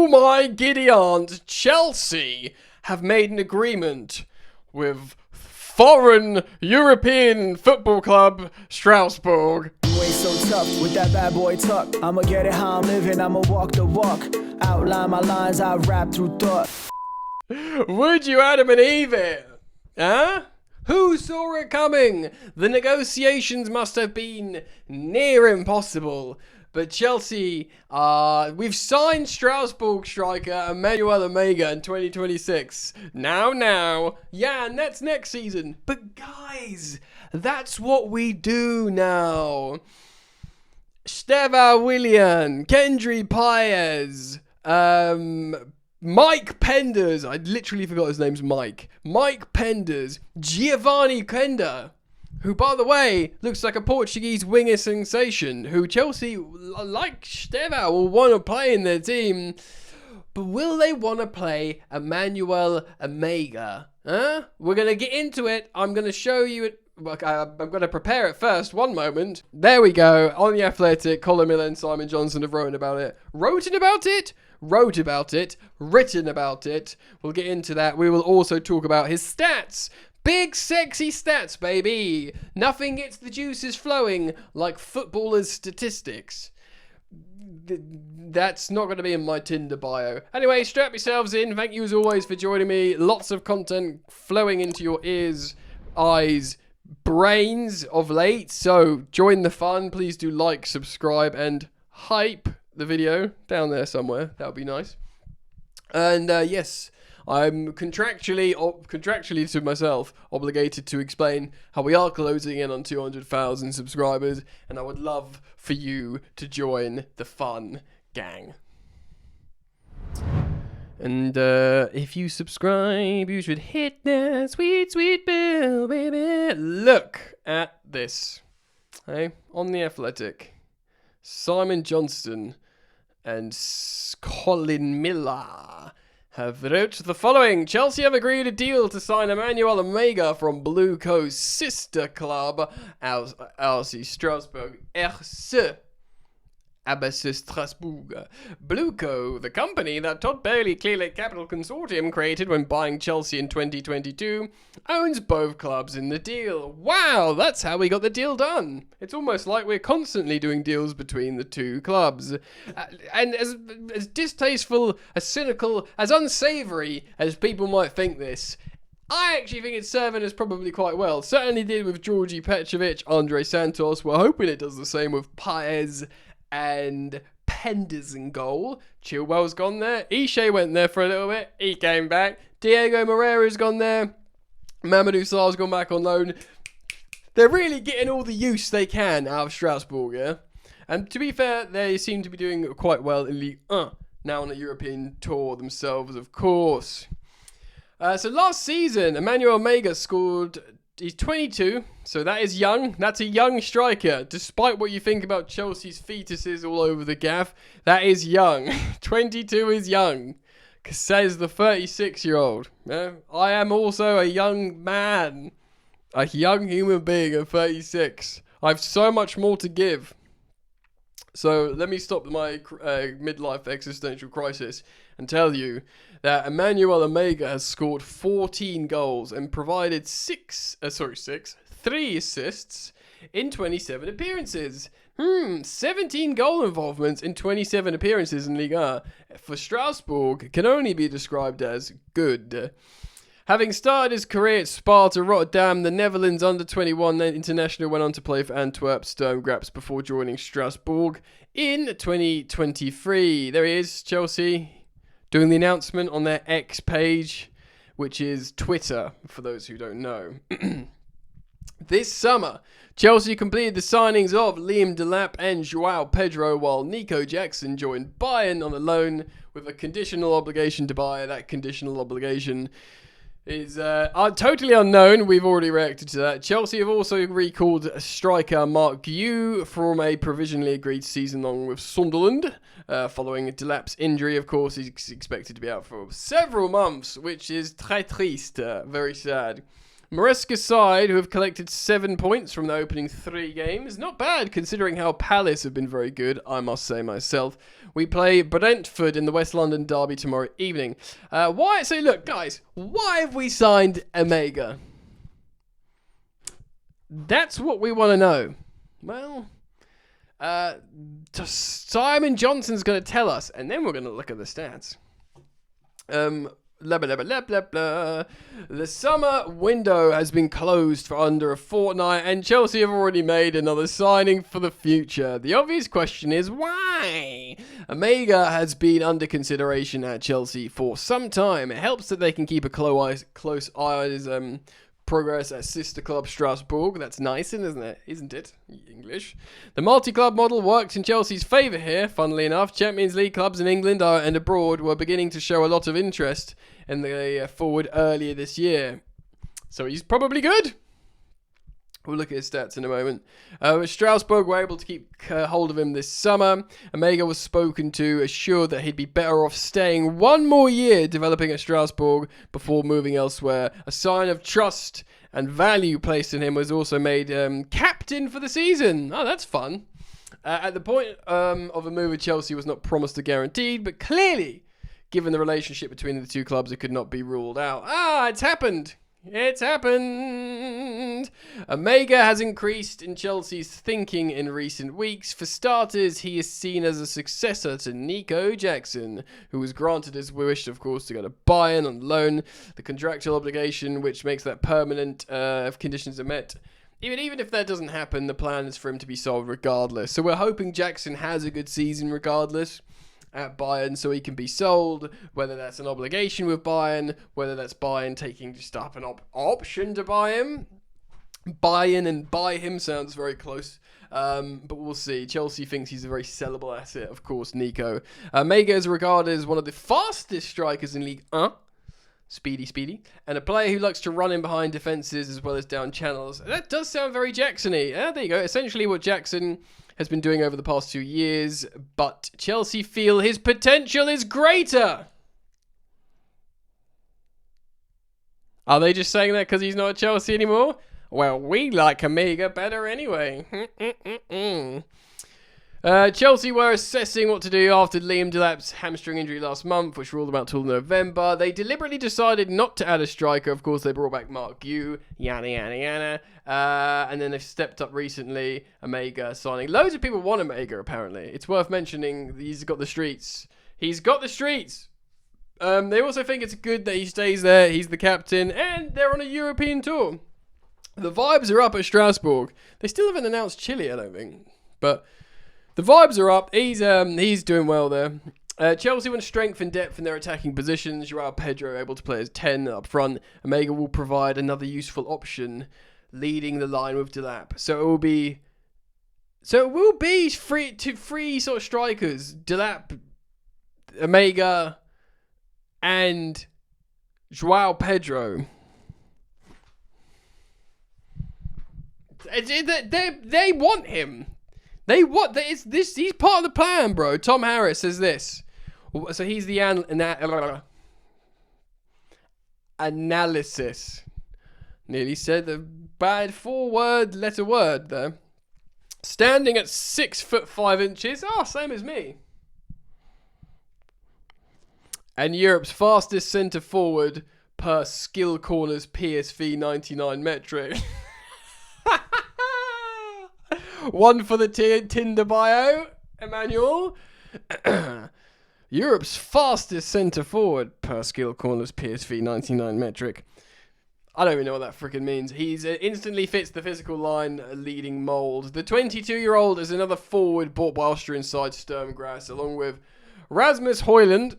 Oh my giddy aunt, Chelsea have made an agreement with foreign European football club Strasbourg. You ain't so tough with that bad boy tuck. I'ma get it how I'm living, I'ma walk the walk. Outline my lines, I rap through thought. Would you Adam and Eve it? Huh? Who saw it coming? The negotiations must have been near impossible. But Chelsea, we've signed Strasbourg striker Emanuel Emegha in 2026. Now. Yeah, and that's next season. But guys, that's what we do now. Steva Willian, Kendry Paez, Mike Penders. I literally forgot his name's Mike. Mike Penders, Giovanni Kenda, who, by the way, looks like a Portuguese winger sensation, who Chelsea, like Steva, will want to play in their team. But will they want to play Emanuel Emegha? Huh? We're going to get into it. I'm going to show you it. I'm going to prepare it first. One moment. There we go. On The Athletic, Colin Miller and Simon Johnson have written about it. Wrote about it. Written about it. We'll get into that. We will also talk about his stats. Big sexy stats, baby. Nothing gets the juices flowing like footballers' statistics. That's not going to be in my Tinder bio. Anyway, strap yourselves in. Thank you as always for joining me. Lots of content flowing into your ears, eyes, brains of late. So join the fun. Please do like, subscribe, and hype the video down there somewhere. That would be nice. And yes, I'm contractually to myself obligated to explain how we are closing in on 200,000 subscribers, and I would love for you to join the fun gang. And if you subscribe, you should hit that sweet, sweet bell, baby. Look at this. Hey, on The Athletic, Simon Johnson and Colin Miller have wrote the following. Chelsea have agreed a deal to sign Emanuel Emegha from Blue Co's sister club, RC Strasbourg, RC Strasbourg. Blue Co, the company that Todd Bailey Clearlake Capital Consortium created when buying Chelsea in 2022, owns both clubs in the deal. Wow, that's how we got the deal done. It's almost like we're constantly doing deals between the two clubs. And as distasteful, as cynical, as unsavoury as people might think this, I actually think it's serving us probably quite well. Certainly did with Georgi Petrovic, Andre Santos. We're hoping it does the same with Paez and Penders in goal. Chilwell's gone there. Ishe went there for a little bit. He came back. Diego Moreira's gone there. Mamadou Sarr's gone back on loan. They're really getting all the use they can out of Strasbourg, yeah? And to be fair, they seem to be doing quite well in Ligue 1. Now on a European tour themselves, of course. So last season, Emanuel Emegha scored. He's 22, so that is young. That's a young striker. Despite what you think about Chelsea's fetuses all over the gaff, that is young. 22 is young, says the 36-year-old. Yeah? I am also a young man, a young human being at 36. I have so much more to give. So let me stop my midlife existential crisis and tell you that Emanuel Emegha has scored 14 goals and provided 3 assists in 27 appearances. 17 goal involvements in 27 appearances in Ligue 1 for Strasbourg can only be described as good. Having started his career at Sparta Rotterdam, the Netherlands under-21 international went on to play for Antwerp Sturm Graz before joining Strasbourg in 2023. There he is, Chelsea, doing the announcement on their X page, which is Twitter, for those who don't know. This summer, Chelsea completed the signings of Liam Delap and João Pedro, while Nico Jackson joined Bayern on a loan with a conditional obligation to buy. That conditional obligation is totally unknown. We've already reacted to that. Chelsea have also recalled striker Mark Guiu from a provisionally agreed season long with Sunderland. Following Delap's injury, of course, he's expected to be out for several months, which is très triste, very sad. Maresca's side, who have collected 7 points from the opening 3 games. Not bad, considering how Palace have been very good, I must say myself. We play Brentford in the West London derby tomorrow evening. Look, guys, why have we signed Emegha? That's what we want to know. Well, Simon Johnson's going to tell us, and then we're going to look at the stats. Blah, blah, blah, blah, blah, blah. The summer window has been closed for under a fortnight, and Chelsea have already made another signing for the future. The obvious question is why? Emegha has been under consideration at Chelsea for some time. It helps that they can keep a close eye on his progress at sister club Strasbourg. That's nice, isn't it? Isn't it? English. The multi-club model works in Chelsea's favour here. Funnily enough, Champions League clubs in England and abroad were beginning to show a lot of interest in the forward earlier this year. So he's probably good. We'll look at his stats in a moment. Strasbourg were able to keep hold of him this summer. Emegha was spoken to, assured that he'd be better off staying 1 more year developing at Strasbourg before moving elsewhere. A sign of trust and value placed in him was also made captain for the season. Oh, that's fun. At the point of a move at Chelsea was not promised or guaranteed, but clearly, given the relationship between the two clubs, it could not be ruled out. It's happened. It's happened. Emegha has increased in Chelsea's thinking in recent weeks. For starters, he is seen as a successor to Nico Jackson, who was granted his wish, of course, to go to Bayern on loan. The contractual obligation, which makes that permanent if conditions are met. Even if that doesn't happen, the plan is for him to be sold regardless. So we're hoping Jackson has a good season regardless at Bayern, so he can be sold, whether that's an obligation with Bayern, whether that's Bayern taking just up an option to buy him. Bayern and buy him sounds very close, but we'll see. Chelsea thinks he's a very sellable asset, of course, Nico. Emegha is regarded as one of the fastest strikers in League 1. Speedy, and a player who likes to run in behind defences as well as down channels. That does sound very Jackson-y. There you go. Essentially what Jackson has been doing over the past 2 years, but Chelsea feel his potential is greater. Are they just saying that because he's not at Chelsea anymore? Well, we like Emegha better anyway. Chelsea were assessing what to do after Liam Delap's hamstring injury last month, which ruled them out till November. They deliberately decided not to add a striker. Of course, they brought back Mark Yu, yada. And then they've stepped up recently, Emegha signing. Loads of people want Emegha, apparently. It's worth mentioning he's got the streets. He's got the streets. They also think it's good that he stays there. He's the captain, and they're on a European tour. The vibes are up at Strasbourg. They still haven't announced Chile, I don't think. But the vibes are up. He's doing well there. Chelsea want strength and depth in their attacking positions. Joao Pedro able to play as 10 up front. Emegha will provide another useful option, leading the line with Delap. So it will be three sort of strikers: Delap, Emegha, and Joao Pedro. They want him. He's part of the plan, bro. Tom Harris says this. So he's the analysis. Nearly said the bad 4-letter word there. Standing at 6'5". Same as me. And Europe's fastest centre forward per Skill Corner's PSV 99 metric. One for the Tinder bio, Emanuel. Europe's fastest centre forward per Skill Corner's PSV 99 metric. I don't even know what that freaking means. He's instantly fits the physical line leading mould. The 22-year-old is another forward bought by Austrian side Sturm Graz, along with Rasmus Højlund,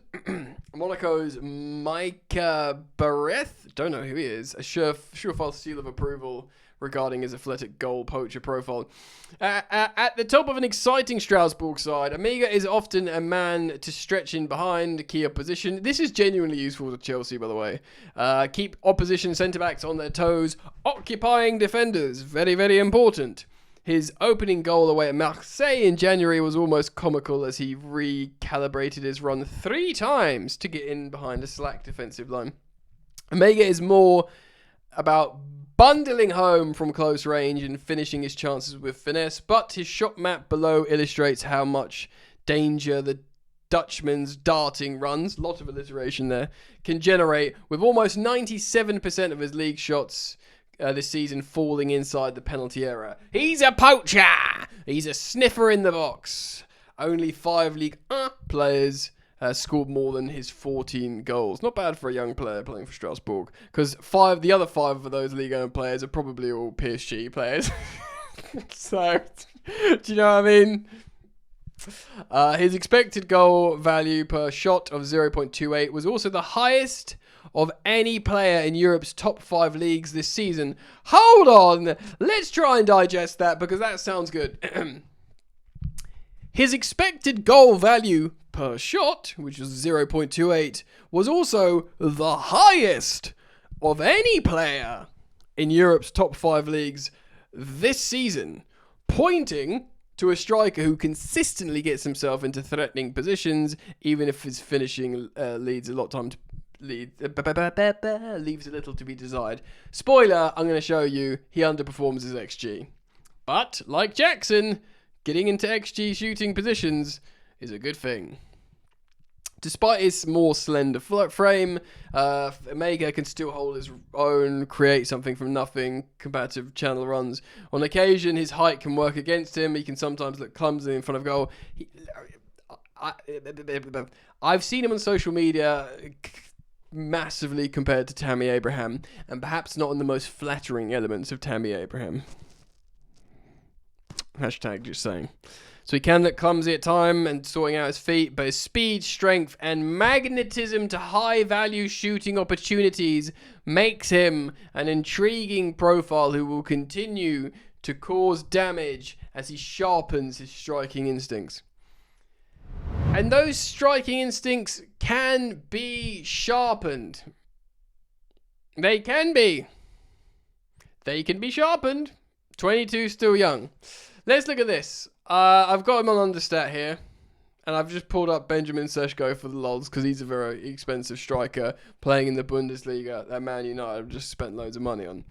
Monaco's Micah Bareth, don't know who he is, a surefire seal of approval regarding his athletic goal poacher profile. At the top of an exciting Strasbourg side, Emegha is often a man to stretch in behind key opposition. This is genuinely useful to Chelsea, by the way. Keep opposition centre-backs on their toes, occupying defenders. Very, very important. His opening goal away at Marseille in January was almost comical as he recalibrated his run 3 times to get in behind a slack defensive line. Emegha is more about bundling home from close range and finishing his chances with finesse, but his shot map below illustrates how much danger the Dutchman's darting runs, lot of alliteration there, can generate, with almost 97% of his league shots this season falling inside the penalty area. He's a poacher! He's a sniffer in the box. Only 5 League players scored more than his 14 goals. Not bad for a young player playing for Strasbourg, because the other 5 of those Ligue 1 players are probably all PSG players. So, do you know what I mean? His expected goal value per shot of 0.28 was also the highest of any player in Europe's top 5 leagues this season. Hold on! Let's try and digest that, because that sounds good. His expected goal value per shot, which was 0.28, was also the highest of any player in Europe's top 5 leagues this season, pointing to a striker who consistently gets himself into threatening positions, even if his finishing leaves a little to be desired. Spoiler, I'm going to show you, he underperforms his XG. But, like Jackson, getting into XG shooting positions is a good thing. Despite his more slender frame, Emegha can still hold his own, create something from nothing compared to channel runs. On occasion, his height can work against him. He can sometimes look clumsy in front of goal. I've seen him on social media massively compared to Tammy Abraham, and perhaps not in the most flattering elements of Tammy Abraham. Hashtag just saying. So he can look clumsy at time and sorting out his feet, but his speed, strength, and magnetism to high-value shooting opportunities makes him an intriguing profile who will continue to cause damage as he sharpens his striking instincts. And those striking instincts can be sharpened. They can be. They can be sharpened. 22, still young. Let's look at this. I've got him on understat here, and I've just pulled up Benjamin Šeško for the lols, because he's a very expensive striker playing in the Bundesliga that Man United have just spent loads of money on.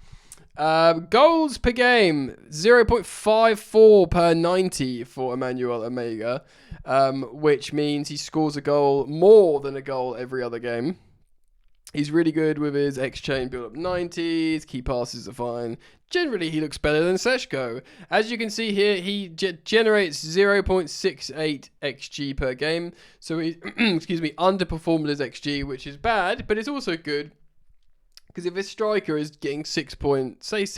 Goals per game, 0.54 per 90 for Emanuel Emegha, which means he scores a goal more than a goal every other game. He's really good with his X-chain build-up 90s, key passes are fine. Generally, he looks better than Šeško. As you can see here, he generates 0.68 XG per game. So he, underperformed his XG, which is bad, but it's also good. Because if a striker is getting 0, where's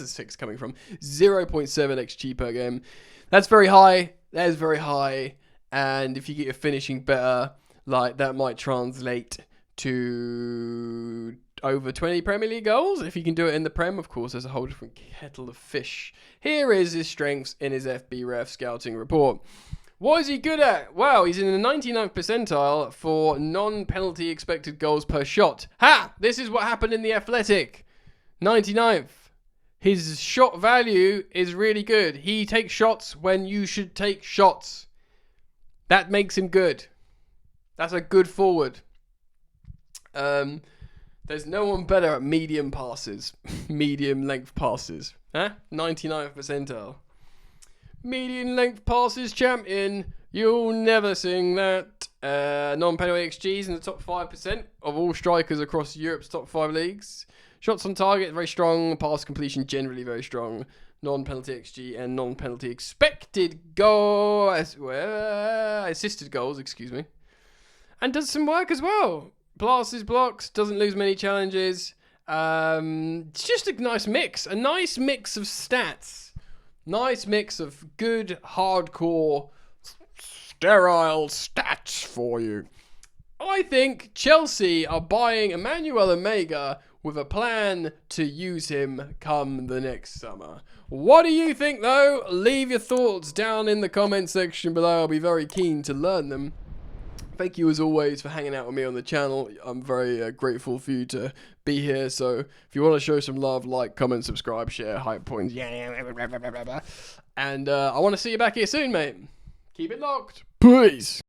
the 6 coming from? 0.7 XG per game. That's very high. That is very high. And if you get your finishing better, like, that might translate to over 20 Premier League goals. If you can do it in the Prem, of course, there's a whole different kettle of fish. Here is his strengths in his FBref scouting report. What is he good at? Well, he's in the 99th percentile for non-penalty expected goals per shot. Ha! This is what happened in the Athletic. 99th. His shot value is really good. He takes shots when you should take shots. That makes him good. That's a good forward. There's no one better at medium passes. Medium length passes. 99th percentile. Medium length passes champion. You'll never sing that. Non-penalty XGs in the top 5% of all strikers across Europe's top 5 leagues. Shots on target, very strong. Pass completion, generally very strong. Non-penalty XG and non-penalty expected goal. Assisted goals, excuse me. And does some work as well. Passes, blocks, doesn't lose many challenges. It's just a nice mix. A nice mix of stats. Nice mix of good, hardcore, sterile stats for you. I think Chelsea are buying Emanuel Emegha with a plan to use him come the next summer. What do you think, though? Leave your thoughts down in the comment section below. I'll be very keen to learn them. Thank you as always for hanging out with me on the channel. I'm very grateful for you to be here. So if you want to show some love, like, comment, subscribe, share, hype points. And I want to see you back here soon, mate. Keep it locked. Peace.